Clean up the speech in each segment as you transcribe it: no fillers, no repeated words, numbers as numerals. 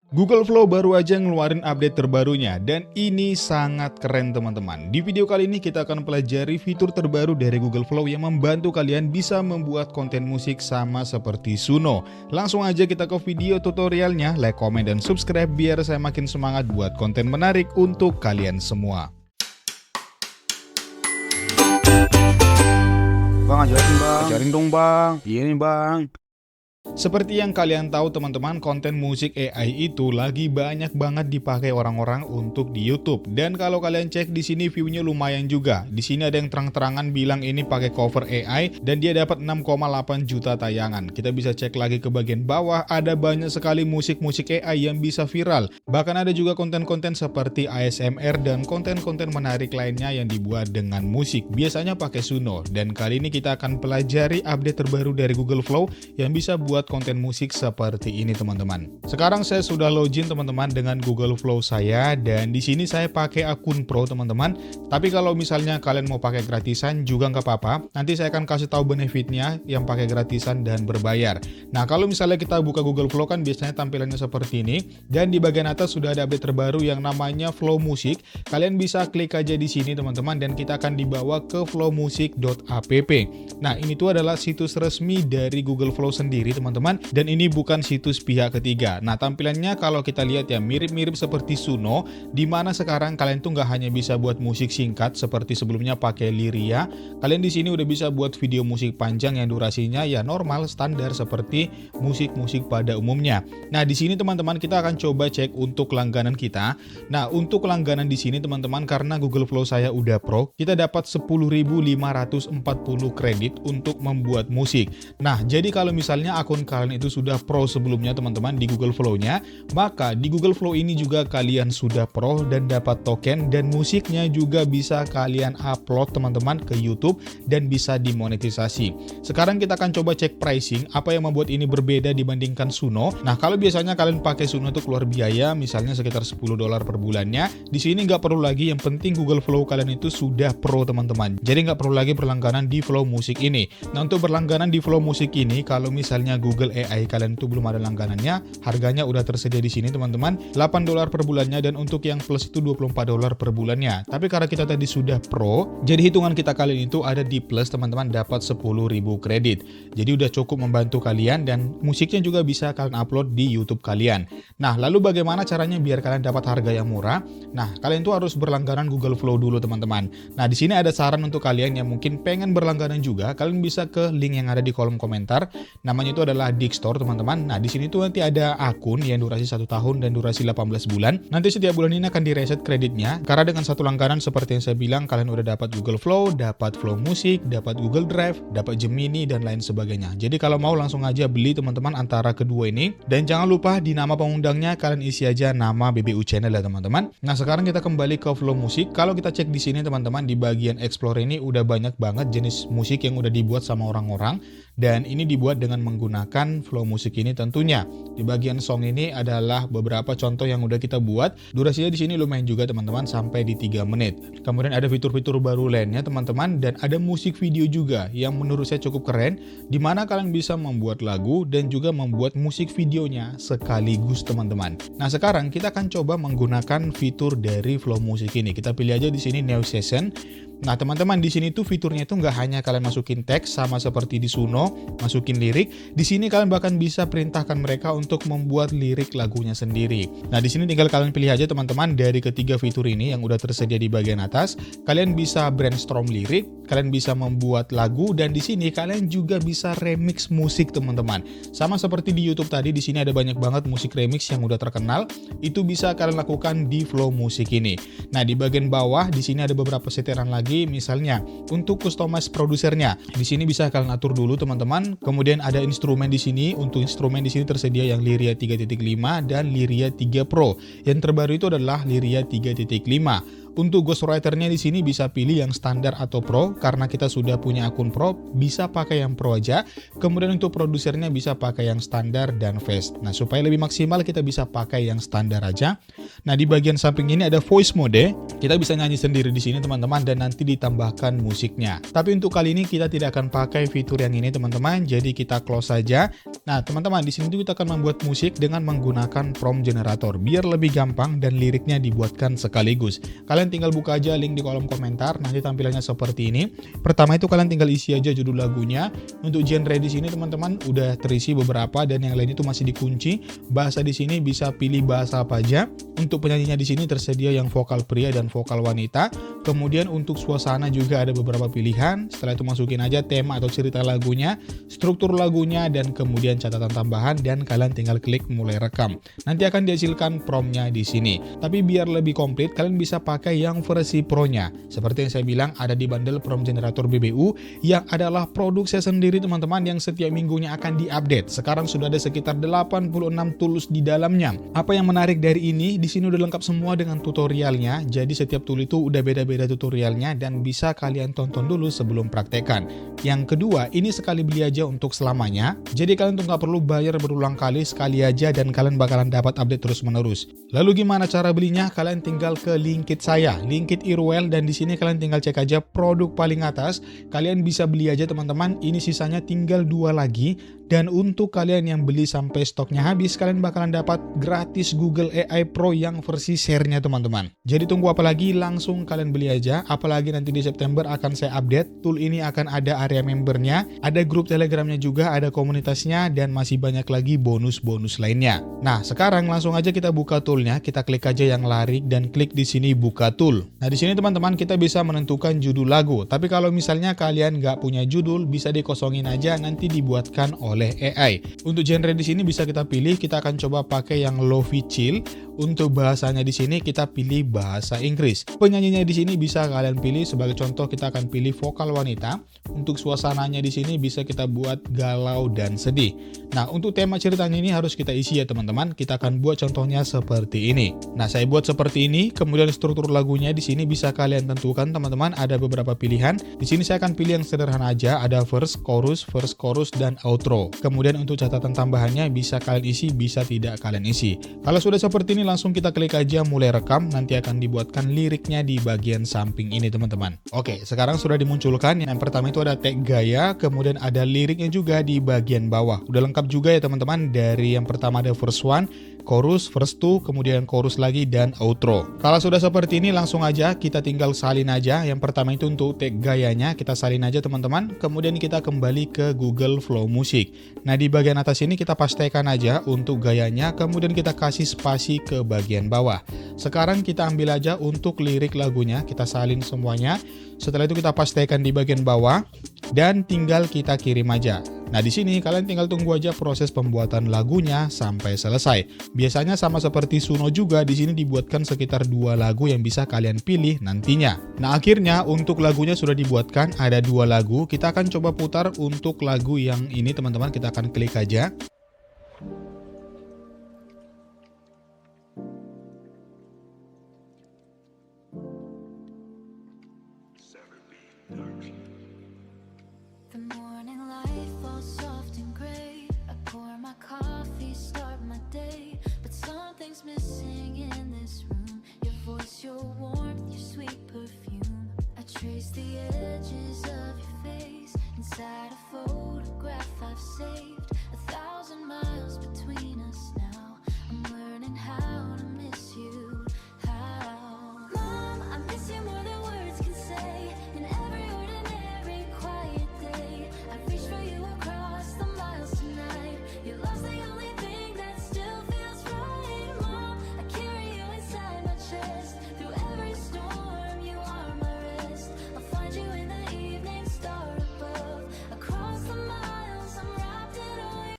Google Flow baru aja ngeluarin update terbarunya dan ini sangat keren teman-teman. Di video kali ini kita akan pelajari fitur terbaru dari Google Flow yang membantu kalian bisa membuat konten musik sama seperti Suno. Langsung aja kita ke video tutorialnya, like, komen, dan subscribe biar saya makin semangat buat konten menarik untuk kalian semua. Bang, ajarin dong bang. Iya nih bang. Seperti yang kalian tahu teman-teman, konten musik AI itu lagi banyak banget dipakai orang-orang untuk di YouTube. Dan kalau kalian cek di sini view-nya lumayan juga. Di sini ada yang terang-terangan bilang ini pakai cover AI dan dia dapat 6,8 juta tayangan. Kita bisa cek lagi ke bagian bawah, ada banyak sekali musik-musik AI yang bisa viral. Bahkan ada juga konten-konten seperti ASMR dan konten-konten menarik lainnya yang dibuat dengan musik. Biasanya pakai Suno. Dan kali ini kita akan pelajari update terbaru dari Google Flow yang bisa buat konten musik seperti ini teman-teman. Sekarang saya sudah login teman-teman dengan Google Flow saya dan di sini saya pakai akun Pro teman-teman. Tapi kalau misalnya kalian mau pakai gratisan juga nggak apa-apa. Nanti saya akan kasih tahu benefitnya yang pakai gratisan dan berbayar. Nah kalau misalnya kita buka Google Flow kan biasanya tampilannya seperti ini dan di bagian atas sudah ada update terbaru yang namanya Flow Music. Kalian bisa klik aja di sini teman-teman dan kita akan dibawa ke flowmusic.app. Nah ini tuh adalah situs resmi dari Google Flow sendiri teman-teman, dan ini bukan situs pihak ketiga. Nah tampilannya kalau kita lihat ya mirip-mirip seperti Suno, dimana sekarang kalian tuh nggak hanya bisa buat musik singkat seperti sebelumnya pakai Lyria, kalian di sini udah bisa buat video musik panjang yang durasinya ya normal standar seperti musik-musik pada umumnya. Nah di sini teman-teman kita akan coba cek untuk langganan kita. Nah untuk langganan di sini teman-teman, karena Google Flow saya udah Pro, kita dapat 10.540 kredit untuk membuat musik. Nah jadi kalau misalnya akun kalian itu sudah Pro sebelumnya teman-teman di Google Flow-nya, maka di Google Flow ini juga kalian sudah Pro dan dapat token, dan musiknya juga bisa kalian upload teman-teman ke YouTube dan bisa dimonetisasi. Sekarang kita akan coba cek pricing, apa yang membuat ini berbeda dibandingkan Suno. Nah kalau biasanya kalian pakai Suno itu keluar biaya misalnya sekitar $10 per bulannya, di sini nggak perlu lagi, yang penting Google Flow kalian itu sudah Pro teman-teman. Jadi nggak perlu lagi berlangganan di Flow Music ini. Nah untuk berlangganan di Flow Music ini, kalau misalnya Google AI kalian itu belum ada langganannya, harganya udah tersedia di sini teman-teman, $8 per bulannya, dan untuk yang plus itu $24 per bulannya. Tapi karena kita tadi sudah Pro, jadi hitungan kita kali ini itu ada di plus teman-teman, dapat 10.000 kredit. Jadi udah cukup membantu kalian dan musiknya juga bisa kalian upload di YouTube kalian. Nah, lalu bagaimana caranya biar kalian dapat harga yang murah? Nah, kalian tuh harus berlangganan Google Flow dulu teman-teman. Nah, di sini ada saran untuk kalian yang mungkin pengen berlangganan juga, kalian bisa ke link yang ada di kolom komentar. Namanya itu adalah Digstore teman-teman. Nah di sini tuh nanti ada akun yang durasi 1 tahun dan durasi 18 bulan. Nanti setiap bulan ini akan direset kreditnya. Karena dengan satu langganan seperti yang saya bilang, kalian udah dapat Google Flow, dapat Flow Music, dapat Google Drive, dapat Gemini, dan lain sebagainya. Jadi kalau mau langsung aja beli teman-teman antara kedua ini. Dan jangan lupa di nama pengundangnya kalian isi aja nama BBU Channel ya teman-teman. Nah sekarang kita kembali ke Flow Music. Kalau kita cek di sini teman-teman, di bagian Explore ini udah banyak banget jenis musik yang udah dibuat sama orang-orang. Dan ini dibuat dengan menggunakan Flow Music ini tentunya. Di bagian song ini adalah beberapa contoh yang udah kita buat. Durasinya di sini lumayan juga teman-teman, sampai di 3 menit. Kemudian ada fitur-fitur baru lainnya teman-teman, dan ada musik video juga yang menurut saya cukup keren, dimana kalian bisa membuat lagu dan juga membuat musik videonya sekaligus teman-teman. Nah sekarang kita akan coba menggunakan fitur dari Flow Music ini. Kita pilih aja di sini New Session. Nah teman-teman, di sini tuh fiturnya itu nggak hanya kalian masukin teks sama seperti di Suno, masukin lirik. Di sini kalian bahkan bisa perintahkan mereka untuk membuat lirik lagunya sendiri. Nah di sini tinggal kalian pilih aja teman-teman dari ketiga fitur ini yang udah tersedia di bagian atas. Kalian bisa brainstorm lirik, kalian bisa membuat lagu, dan di sini kalian juga bisa remix musik teman-teman. Sama seperti di YouTube tadi, di sini ada banyak banget musik remix yang udah terkenal. Itu bisa kalian lakukan di Flow Music ini. Nah di bagian bawah di sini ada beberapa seteran lagi. Misalnya untuk customize produsernya, di sini bisa kalian atur dulu teman-teman. Kemudian ada instrumen di sini. Untuk instrumen di sini tersedia yang Lyria 3.5 dan Lyria 3 Pro. Yang terbaru itu adalah Lyria 3.5. Untuk ghostwriter-nya di sini bisa pilih yang standar atau pro, karena kita sudah punya akun pro, bisa pakai yang pro aja. Kemudian untuk produsernya bisa pakai yang standar dan fast. Nah, supaya lebih maksimal kita bisa pakai yang standar aja. Nah, di bagian samping ini ada voice mode. Kita bisa nyanyi sendiri di sini teman-teman, dan nanti ditambahkan musiknya. Tapi untuk kali ini kita tidak akan pakai fitur yang ini teman-teman, jadi kita close saja. Nah, teman-teman, di sini kita akan membuat musik dengan menggunakan prompt generator biar lebih gampang dan liriknya dibuatkan sekaligus. Kalian tinggal buka aja link di kolom komentar, nanti tampilannya seperti ini. Pertama itu kalian tinggal isi aja judul lagunya. Untuk genre di sini teman-teman udah terisi beberapa, dan yang lain itu masih dikunci. Bahasa di sini bisa pilih bahasa apa aja. Untuk penyanyinya di sini tersedia yang vokal pria dan vokal wanita. Kemudian untuk suasana juga ada beberapa pilihan. Setelah itu masukin aja tema atau cerita lagunya, struktur lagunya, dan kemudian catatan tambahan, dan kalian tinggal klik mulai rekam. Nanti akan dihasilkan prompt-nya di sini. Tapi biar lebih komplit, kalian bisa pakai yang versi Pro-nya. Seperti yang saya bilang, ada di bundle prompt generator BBU yang adalah produk saya sendiri teman-teman, yang setiap minggunya akan diupdate. Sekarang sudah ada sekitar 86 tools di dalamnya. Apa yang menarik dari ini, di sini udah lengkap semua dengan tutorialnya. Jadi setiap tool itu udah beda-beda tutorialnya dan bisa kalian tonton dulu sebelum praktekan. Yang kedua, ini sekali beli aja untuk selamanya. Jadi kalian tuh nggak perlu bayar berulang kali, sekali aja dan kalian bakalan dapat update terus-menerus. Lalu gimana cara belinya? Kalian tinggal ke Linkit saya, Linkit Irwell, dan di sini kalian tinggal cek aja produk paling atas. Kalian bisa beli aja teman-teman. Ini sisanya tinggal 2 lagi. Dan untuk kalian yang beli sampai stoknya habis, kalian bakalan dapat gratis Google AI Pro yang versi share-nya teman-teman. Jadi tunggu apa lagi, langsung kalian beli aja. Apalagi nanti di September akan saya update. Tool ini akan ada area membernya, ada grup telegramnya juga, ada komunitasnya, dan masih banyak lagi bonus-bonus lainnya. Nah, sekarang langsung aja kita buka toolnya. Kita klik aja yang larik dan klik di sini buka tool. Nah, di sini teman-teman kita bisa menentukan judul lagu. Tapi kalau misalnya kalian nggak punya judul, bisa dikosongin aja, nanti dibuatkan oleh AI. Untuk genre di sini bisa kita pilih, kita akan coba pakai yang lofi chill. Untuk bahasanya di sini kita pilih bahasa Inggris. Penyanyinya di sini bisa kalian pilih, sebagai contoh kita akan pilih vokal wanita. Untuk suasananya di sini bisa kita buat galau dan sedih. Nah, untuk tema ceritanya ini harus kita isi ya teman-teman. Kita akan buat contohnya seperti ini. Nah, saya buat seperti ini. Kemudian struktur lagunya di sini bisa kalian tentukan teman-teman. Ada beberapa pilihan. Di sini saya akan pilih yang sederhana aja. Ada verse, chorus, dan outro. Kemudian untuk catatan tambahannya bisa kalian isi, bisa tidak kalian isi. Kalau sudah seperti ini, langsung kita klik aja mulai rekam. Nanti akan dibuatkan liriknya di bagian samping ini teman-teman. Oke, sekarang sudah dimunculkan. Yang pertama itu ada tag gaya, kemudian ada liriknya juga di bagian bawah. Udah lengkap juga ya teman-teman. Dari yang pertama ada verse 1, chorus, verse 2, kemudian chorus lagi, dan outro. Kalau sudah seperti ini, langsung aja kita tinggal salin aja. Yang pertama itu untuk tag gayanya, kita salin aja teman-teman. Kemudian kita kembali ke Google Flow Music. Nah, di bagian atas ini kita pastikan aja untuk gayanya, kemudian kita kasih spasi ke bagian bawah. Sekarang kita ambil aja untuk lirik lagunya, kita salin semuanya. Setelah itu kita pastikan di bagian bawah dan tinggal kita kirim aja. Nah, di sini kalian tinggal tunggu aja proses pembuatan lagunya sampai selesai. Biasanya sama seperti Suno juga, di sini dibuatkan sekitar 2 lagu yang bisa kalian pilih nantinya. Nah, akhirnya untuk lagunya sudah dibuatkan, ada 2 lagu. Kita akan coba putar untuk lagu yang ini teman-teman, kita akan klik aja. The morning light falls soft and gray. I pour my coffee, start my day, but something's missing in this room. Your voice, your warmth, your sweet perfume. I trace the edges of your face inside a photograph I've saved. 1,000 miles between us now. I'm learning how to miss you. How, Mom, I miss you more than words can say. In every ordinary quiet day, I've reached for you across the miles tonight. Your love's the only thing that still feels right, Mom. I carry you inside my chest. Through every storm, you are my rest. I'll find you in the evening star above. Across the miles, I'm wrapped in all.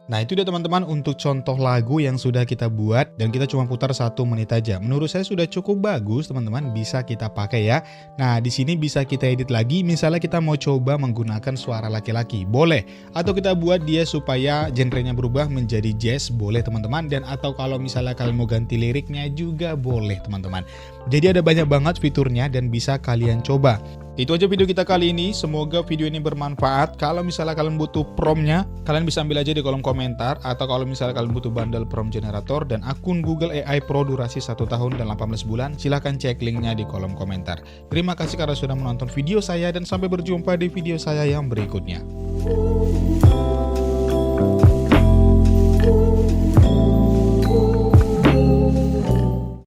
Nah itu dia teman-teman untuk contoh lagu yang sudah kita buat dan kita cuma putar 1 menit aja. Menurut saya sudah cukup bagus teman-teman, bisa kita pakai ya. Nah di sini bisa kita edit lagi, misalnya kita mau coba menggunakan suara laki-laki, boleh. Atau kita buat dia supaya genrenya berubah menjadi jazz, boleh teman-teman. Dan atau kalau misalnya kalian mau ganti liriknya juga boleh teman-teman. Jadi ada banyak banget fiturnya dan bisa kalian coba. Itu aja video kita kali ini, semoga video ini bermanfaat. Kalau misalnya kalian butuh promnya, kalian bisa ambil aja di kolom komentar. Atau kalau misalnya kalian butuh bundle prompt generator dan akun Google AI Pro durasi 1 tahun dan 18 bulan, silahkan cek linknya di kolom komentar. Terima kasih karena sudah menonton video saya dan sampai berjumpa di video saya yang berikutnya.